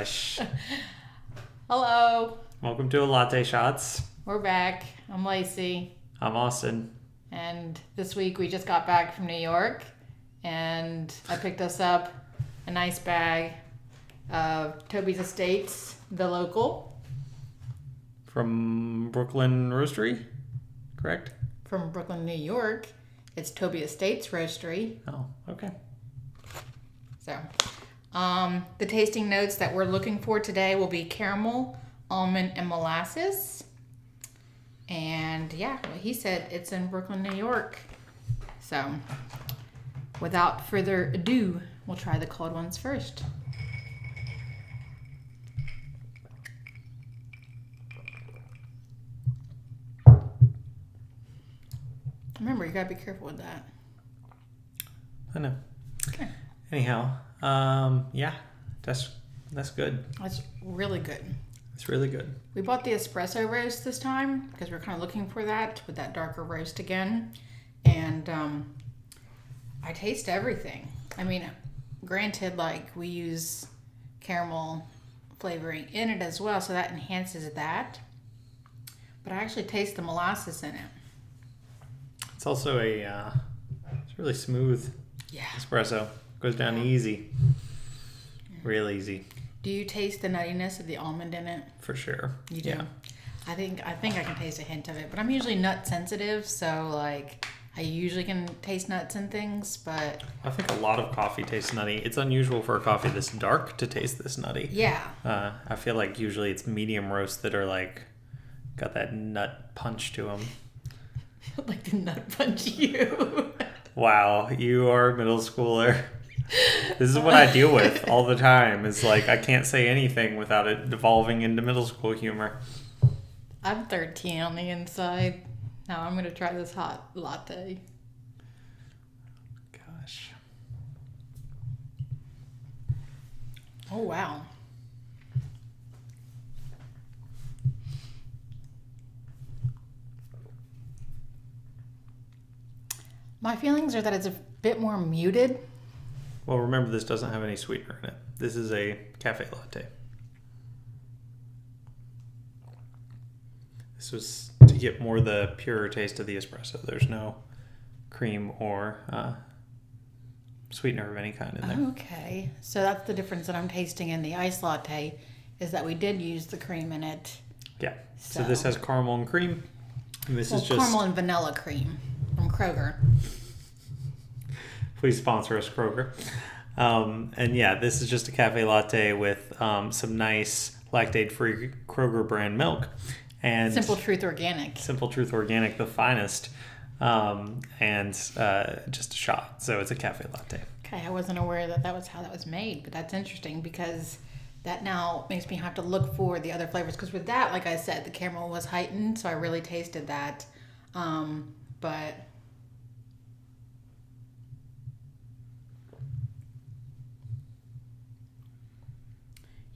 gosh. Hello. Welcome to a Latte Shots. We're back. I'm Lacey. I'm Austin. And this week we just got back from New York. And I picked us up a nice bag of Toby's Estates, the local. From Brooklyn Roastery, correct? From Brooklyn, New York. It's Toby Estates Roastery. Oh, okay. So, the tasting notes that we're looking for today will be caramel, almond, and molasses. And yeah, he said it's in Brooklyn, New York. So, without further ado, we'll try the cold ones first. Remember, you gotta be careful with that. I know. Okay. Anyhow, yeah, that's good. That's really good. It's really good. We bought the espresso roast this time because we're kind of looking for that with that darker roast again. And I taste everything. I mean, granted, like we use caramel flavoring in it as well, so that enhances that. But I actually taste the molasses in it. It's also it's really smooth. Yeah. Espresso goes down easy, real easy. Do you taste the nuttiness of the almond in it? For sure. You do. Yeah. I think I can taste a hint of it, but I'm usually nut sensitive, so like I usually can taste nuts and things, but I think a lot of coffee tastes nutty. It's unusual for a coffee this dark to taste this nutty. yeah. I feel like usually it's medium roasts that are like got that nut punch to them. Like the nut punch you. Wow, you are a middle schooler. This is what I deal with all the time. It's like I can't say anything without it devolving into middle school humor. I'm 13 on the inside. Now I'm going to try this hot latte. Gosh. Oh, wow. My feelings are that it's a bit more muted. Well, remember this doesn't have any sweetener in it. This is a cafe latte. This was to get more the pure taste of the espresso. There's no cream or sweetener of any kind in there. Okay. So that's the difference that I'm tasting in the iced latte is that we did use the cream in it. Yeah. So this has caramel and cream. And this is just caramel and vanilla cream from Kroger. Please sponsor us, Kroger. And yeah, this is just a cafe latte with some nice lactate-free Kroger brand milk. And Simple Truth Organic. Simple Truth Organic, the finest. And just a shot. So it's a cafe latte. Okay, I wasn't aware that was how that was made, but that's interesting because that now makes me have to look for the other flavors. Because with that, like I said, the caramel was heightened, so I really tasted that. But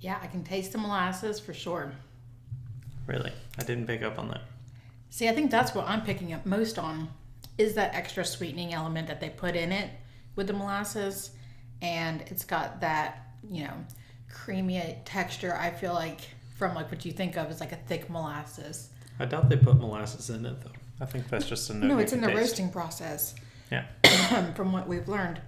yeah, I can taste the molasses for sure. Really? I didn't pick up on that. See, I think that's what I'm picking up most on is that extra sweetening element that they put in it with the molasses. And it's got that, creamy texture. I feel like from like what you think of as like a thick molasses. I doubt they put molasses in it, though. I think that's just a note. No, it's in the taste. roasting process. Yeah. From what we've learned.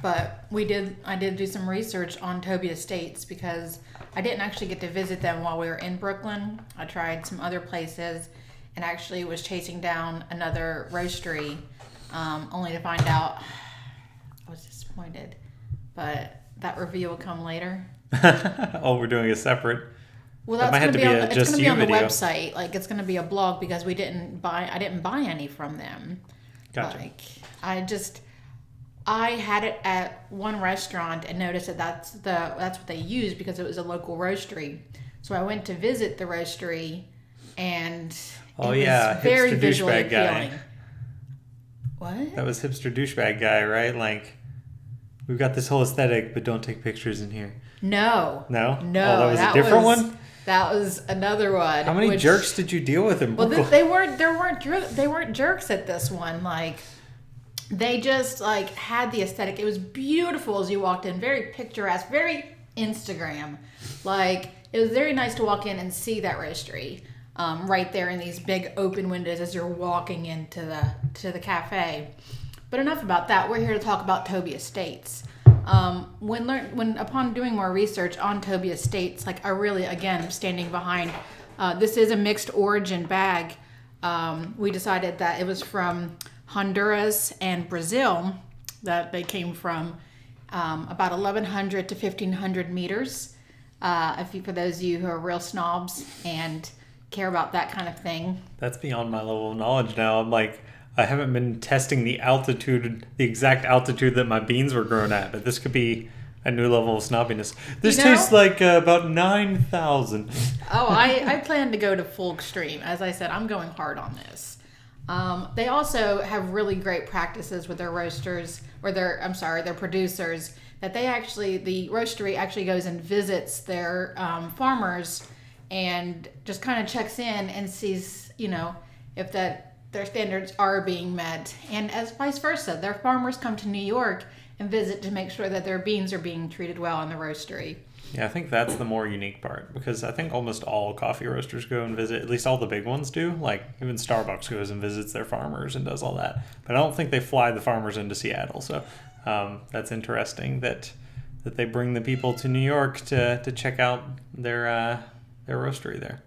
But I did do some research on Toby Estates because I didn't actually get to visit them while we were in Brooklyn. I tried some other places and actually was chasing down another roastery only to find out I was disappointed. But that review will come later. Oh, we're doing a separate. Well, that's going to be on the, it's going to be on the video. website. Like it's going to be a blog because I didn't buy any from them. Gotcha. Like I had it at one restaurant and noticed that that's what they used because it was a local roastery. So I went to visit the roastery and it was very hipster visually douchebag appealing. guy. What? That was hipster douchebag guy, right? Like, we've got this whole aesthetic, but don't take pictures in here. No. No? No. Oh, that was a different one? That was another one. How many jerks did you deal with in Brooklyn? Well, they weren't jerks at this one. Like, they just like had the aesthetic. It was beautiful as you walked in, very picturesque, very Instagram. Like, it was very nice to walk in and see that roastery right there in these big open windows as you're walking into the cafe. But enough about that. We're here to talk about Toby Estates. When upon doing more research on Toby Estates, like I really again am standing behind. This is a mixed origin bag. We decided that it was from Honduras and Brazil that they came from. About 1,100 to 1,500 meters. For those of you who are real snobs and care about that kind of thing. That's beyond my level of knowledge now. I'm like, I haven't been testing the exact altitude that my beans were grown at, but this could be a new level of snobbiness. This tastes like about 9,000. Oh, I plan to go to full extreme. As I said, I'm going hard on this. They also have really great practices with their roasters, or their producers, that the roastery actually goes and visits their farmers and just kind of checks in and sees, if their standards are being met. And as vice versa, their farmers come to New York and visit to make sure that their beans are being treated well in the roastery. Yeah, I think that's the more unique part, because I think almost all coffee roasters go and visit, at least all the big ones do. Like, even Starbucks goes and visits their farmers and does all that. But I don't think they fly the farmers into Seattle. So that's interesting that they bring the people to New York to check out their roastery there.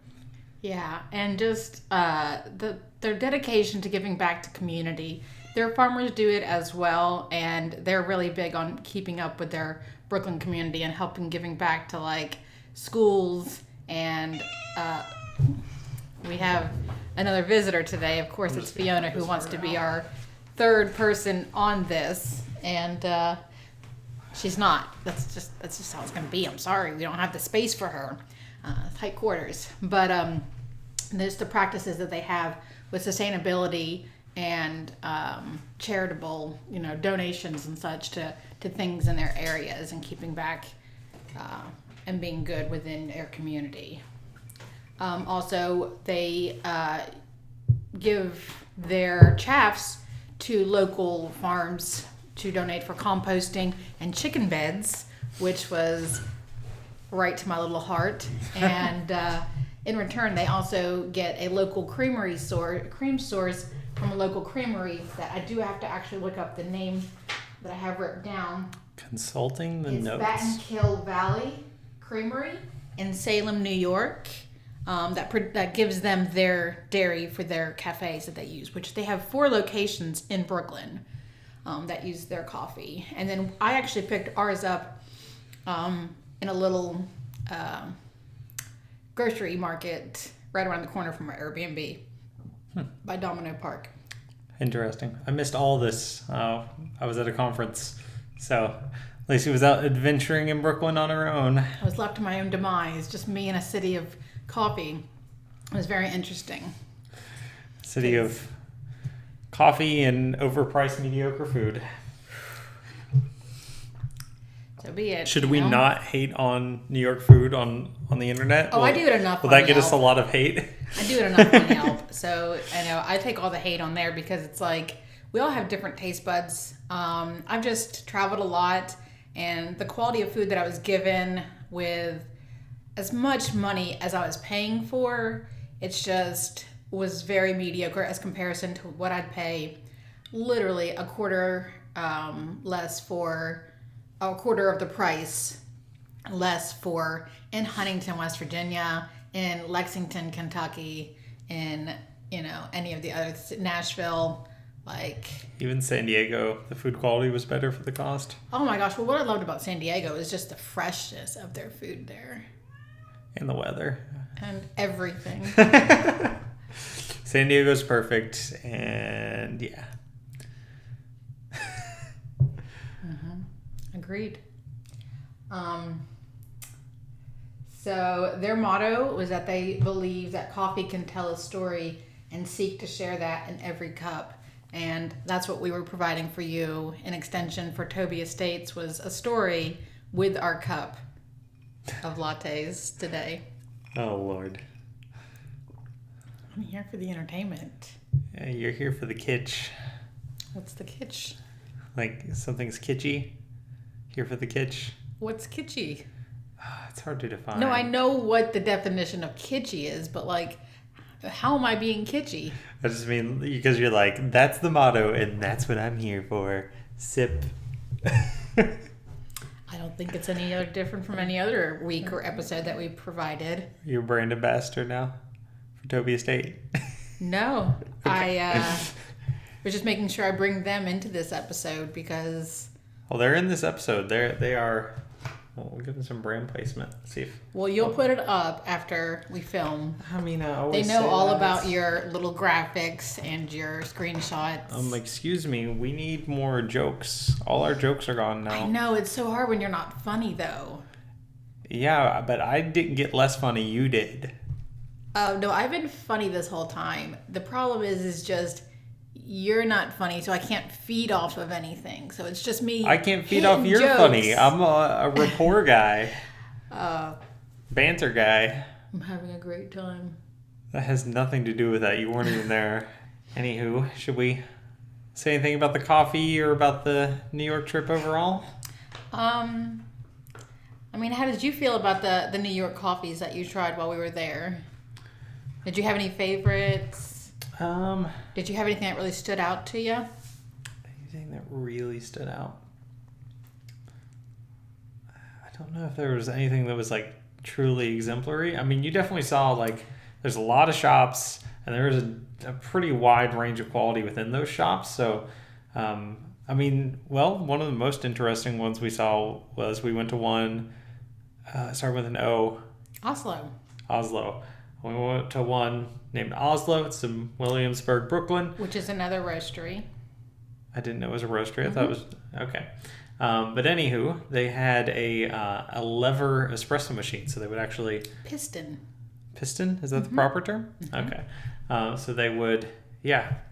Yeah, and just their dedication to giving back to community. Their farmers do it as well, and they're really big on keeping up with their Brooklyn community and giving back to like schools. And we have another visitor today. Of course, it's Fiona, who wants to be our third person on this, and she's not. That's just how it's going to be. I'm sorry, we don't have the space for her. Tight quarters. But there's the practices that they have with sustainability and charitable, donations and such to things in their areas, and keeping back and being good within their community. Also, they give their chaffs to local farms to donate for composting and chicken beds, which was right to my little heart. And in return, they also get a local cream source from a local creamery that I do have to actually look up the name that I have written down. Consulting the notes. It's Battenkill Valley Creamery in Salem, New York. That gives them their dairy for their cafes that they use, which they have 4 locations in Brooklyn that use their coffee. And then I actually picked ours up in a little grocery market right around the corner from our Airbnb by Domino Park. Interesting. I missed all this. I was at a conference, so Lacey was out adventuring in Brooklyn on her own. I was left to my own demise, just me in a city of coffee. It was very interesting. City of coffee and overpriced mediocre food. So be it. Should we not hate on New York food on the internet? I do it enough. Will that get us a lot of hate? I do it enough on Yelp. So I take all the hate on there because it's like we all have different taste buds. I've just traveled a lot, and the quality of food that I was given with as much money as I was paying for, it's just was very mediocre as comparison to what I'd pay literally a quarter less for a quarter of the price less for in Huntington, West Virginia, in Lexington, Kentucky, in any of the other Nashville, like even San Diego, the food quality was better for the cost. Oh my gosh, well what I loved about San Diego is just the freshness of their food there. And the weather. And everything. San Diego's perfect, and yeah. Agreed. So their motto was that they believe that coffee can tell a story and seek to share that in every cup. And that's what we were providing for you. An extension for Toby Estates was a story with our cup of lattes today. Oh, Lord. I'm here for the entertainment. Yeah, you're here for the kitsch. What's the kitsch? Like something's kitschy. Here for the kitsch. What's kitschy? It's hard to define. No, I know what the definition of kitschy is, but like, how am I being kitschy? I just mean because you're like, that's the motto, and that's what I'm here for. Sip. I don't think it's any other different from any other week or episode that we provided. You're brand ambassador now for Toby Estate. No, Okay. I was just making sure I bring them into this episode because. Well, they're in this episode. They are. Well, we'll give them some brand placement. Let's see if. Well, you'll put it up after we film. I mean, I They always know say all that. about your little graphics and your screenshots. Excuse me. We need more jokes. All our jokes are gone now. I know, it's so hard when you're not funny, though. Yeah, but I didn't get less funny. You did. Oh, no, I've been funny this whole time. The problem is just you're not funny, so I can't feed off of anything. So it's just me. I can't feed hitting off your jokes. funny. I'm a rapport guy. Banter guy. I'm having a great time. That has nothing to do with that. You weren't even there. Anywho, should we say anything about the coffee or about the New York trip overall? I mean, how did you feel about the New York coffees that you tried while we were there? Did you have any favorites? Did you have anything that really stood out to you? Anything that really stood out? I don't know if there was anything that was like truly exemplary. I mean, you definitely saw like there's a lot of shops and there's a pretty wide range of quality within those shops. So, I mean, well, one of the most interesting ones we saw was we went to one, started with an O. Oslo. We went to one named Oslo. It's in Williamsburg, Brooklyn. Which is another roastery. I didn't know it was a roastery. I thought it was okay. But anywho, they had a lever espresso machine, so they would actually Piston. Is that the proper term? Okay. So they would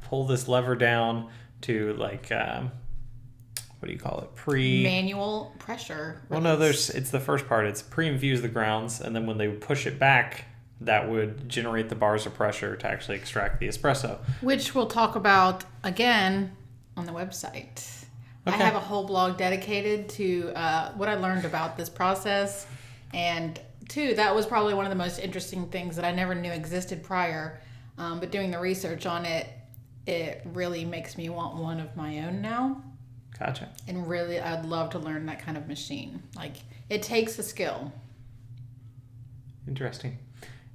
pull this lever down to like what do you call it? Manual pressure. Well, no, it's the first part. It's pre-infuse the grounds, and then when they would push it back, that would generate the bars of pressure to actually extract the espresso. Which we'll talk about again on the website. Okay. I have a whole blog dedicated to what I learned about this process. And two, that was probably one of the most interesting things that I never knew existed prior. But doing the research on it, it really makes me want one of my own now. Gotcha. And really, I'd love to learn that kind of machine. Like, it takes a skill. Interesting.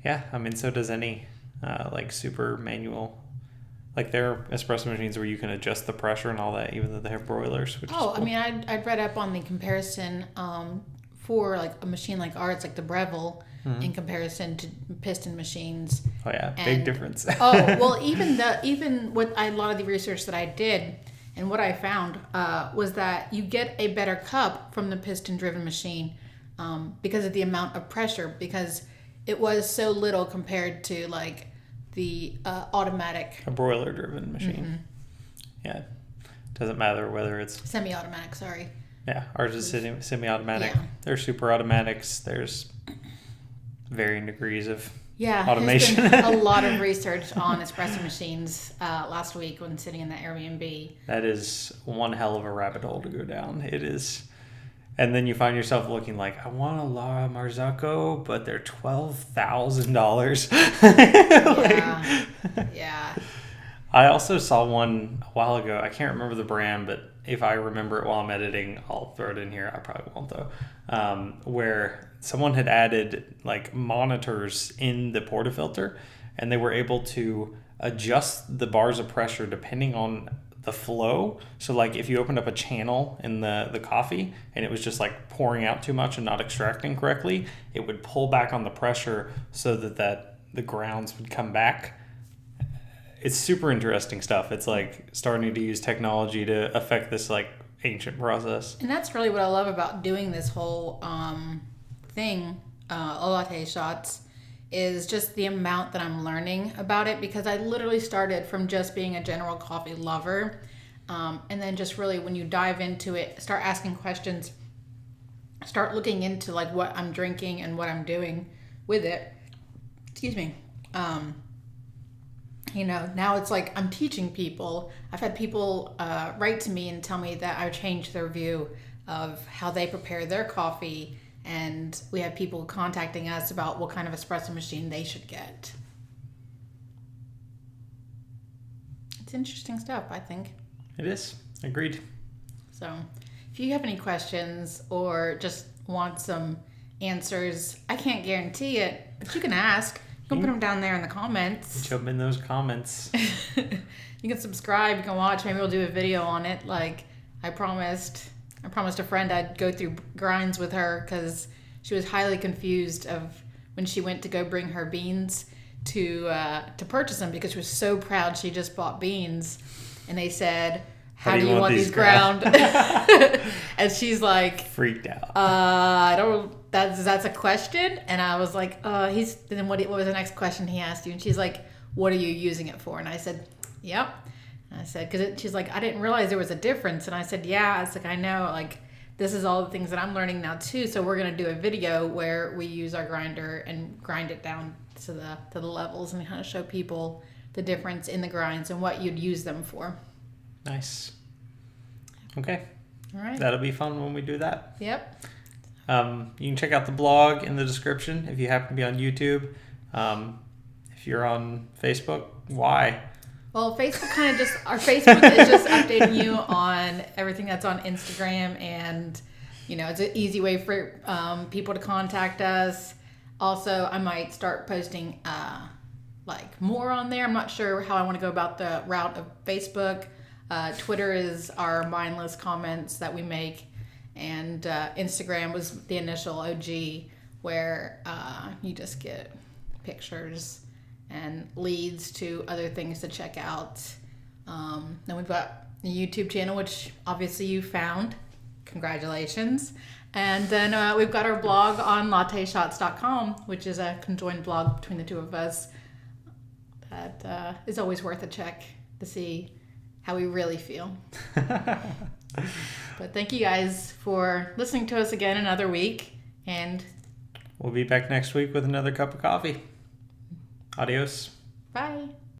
Yeah, I mean, so does any like super manual. Like there are espresso machines where you can adjust the pressure and all that, even though they have broilers. Which is cool. I mean, I'd read up on the comparison for like a machine like ours, like the Breville, in comparison to piston machines. Oh yeah, And- big difference. Even what a lot of the research that I did and what I found was that you get a better cup from the piston-driven machine because of the amount of pressure, because it was so little compared to like the automatic. A broiler-driven machine. Yeah, doesn't matter whether it's Semi-automatic, sorry. yeah. Ours is semi-automatic. Yeah. There's super automatics. There's varying degrees of Yeah, automation. there's been a lot of research on espresso machines last week when sitting in the Airbnb. That is one hell of a rabbit hole to go down. It is. And then you find yourself looking like, I want a La Marzocco, but they're $12,000. Yeah, yeah. I also saw one a while ago. I can't remember the brand, but if I remember it while I'm editing, I'll throw it in here. I probably won't though. Where someone had added like monitors in the portafilter, and they were able to adjust the bars of pressure depending on the flow. So like if you opened up a channel in the coffee and it was just like pouring out too much and not extracting correctly, it would pull back on the pressure so that the grounds would come back. It's super interesting stuff. It's like starting to use technology to affect this like ancient process. And that's really what I love about doing this whole thing, latte shots, is just the amount that I'm learning about it, because I literally started from just being a general coffee lover. And then just really when you dive into it, start asking questions, start looking into like what I'm drinking and what I'm doing with it. Excuse me. You know, now it's like I'm teaching people. I've had people write to me and tell me that I've changed their view of how they prepare their coffee And we have people contacting us about what kind of espresso machine they should get. It's interesting stuff, I think. It is. Agreed. So if you have any questions or just want some answers, I can't guarantee it, but you can ask. You can put them down there in the comments. Jump in those comments. You can subscribe, you can watch. Maybe we'll do a video on it. Like I promised a friend I'd go through grinds with her because she was highly confused of when she went to go bring her beans to purchase them, because she was so proud she just bought beans, and they said, how do you want these ground? And she's like freaked out. I don't. That's a question. And I was like, then what was the next question he asked you? And she's like, what are you using it for? And I said, yep. And I said, because she's like, I didn't realize there was a difference. And I said, yeah. It's like, I know, like, this is all the things that I'm learning now too. So we're going to do a video where we use our grinder and grind it down to the levels and kind of show people the difference in the grinds and what you'd use them for. Nice. Okay. All right. That'll be fun when we do that. Yep. You can check out the blog in the description if you happen to be on YouTube. If you're on Facebook, why? Well, Facebook our Facebook is just updating you on everything that's on Instagram, and it's an easy way for people to contact us. Also, I might start posting like more on there. I'm not sure how I want to go about the route of Facebook. Twitter is our mindless comments that we make, and Instagram was the initial OG, where you just get pictures and leads to other things to check out. Then we've got the YouTube channel, which obviously you found. Congratulations. And then we've got our blog on latteshots.com, which is a conjoined blog between the two of us that is always worth a check to see how we really feel. But thank you guys for listening to us again another week, and we'll be back next week with another cup of coffee. Adios. Bye.